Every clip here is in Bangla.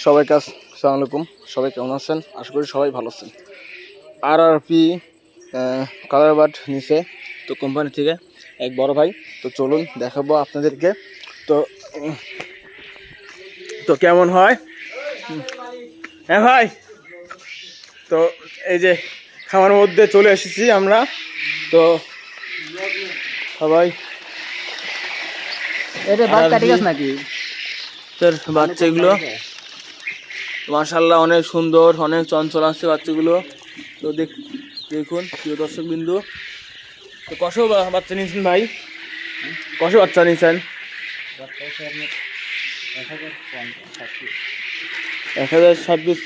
সবাইকে আসসালামু আলাইকুম। সবাই কেমন আছেন? আশা করি সবাই ভালো আছেন। আরআরপি কালার বার্ড নিচে তো কোম্পানি থেকে এক বড় ভাই। তো চলুন দেখাবো আপনাদেরকে তো তো কেমন হয়। হ্যাঁ ভাই, তো এই যে খামার মধ্যে চলে এসেছি আমরা। তো সবাই এটা বাচ্চা ঠিক আছে নাকি? তোর বাচ্চাগুলো মাশাআল্লাহ অনেক সুন্দর, অনেক চঞ্চল আছে বাচ্চাগুলো। তো দেখুন প্রিয় দর্শক বিন্দু, তো কশো বাচ্চা নিয়েছেন ভাই? কশো বাচ্চা নিয়েছেন? 1060 পিস।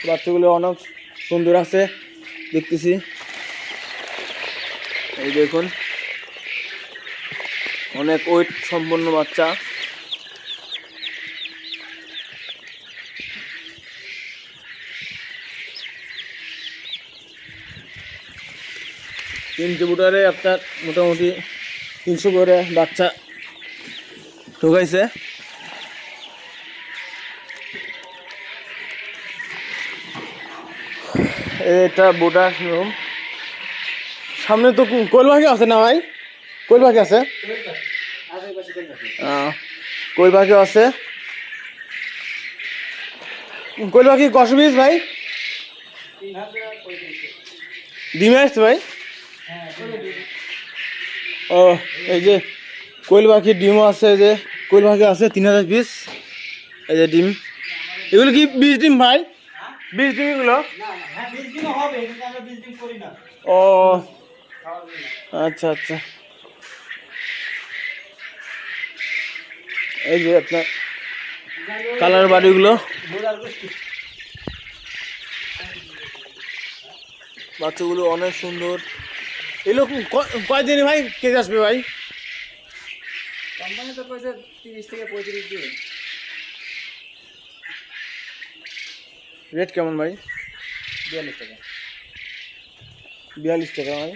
বাচ্চাগুলো অনেক সুন্দর আছে দেখতেছি। এই দেখুন অনেক ওয়েট সম্পন্ন বাচ্চা। তিনটে বুটারে আপনার মোটামুটি 300 করে বাচ্চা ঢোকাইছে। এটা বুটার রুম। সামনে তো কোয়েল পাখি আছে না ভাই? কোয়েল পাখি আছে, কোয়েল পাখিও আছে। কোয়েল পাখি কশো পিস ভাই? ডিমে আসছে ভাই? ও এই যে কোয়েল পাখির ডিমও আছে, এই যে কোয়েল পাখি আছে 3000 পিস। এই যে ডিম, এগুলো কি 20 ডিম ভাই? 20 ডিম এগুলো? ও আচ্ছা আচ্ছা। এই যে আপনার কালার বাড়িগুলো, বাচ্চাগুলো অনেক সুন্দর। এগুলো কয়দিনে ভাই কেজি আসবে ভাই? কোম্পানি তো কইছে 30 থেকে 35 দিন। রেট কেমন ভাই? 42 টাকা। 42 টাকা ভাই।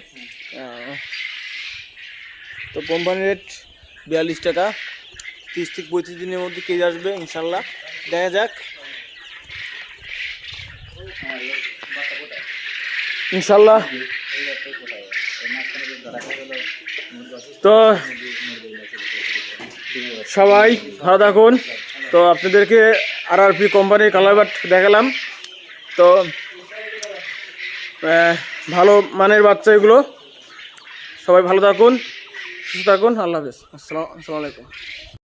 তো কোম্পানি রেট 42 টাকা। 30 থেকে 35 দিনের মধ্যে কেজি আসবে ইনশাল্লাহ। দেখা যাক ইনশাল্লাহ। তো সবাই ভালো থাকুন। তো আপনাদেরকে আরআরপি কোম্পানির কালার বার্ড দেখালাম। তো ভালো মানের বাচ্চা এগুলো। সবাই ভালো থাকুন, সুস্থ থাকুন। আল্লাহ হাফেজ। আসসালামু আলাইকুম।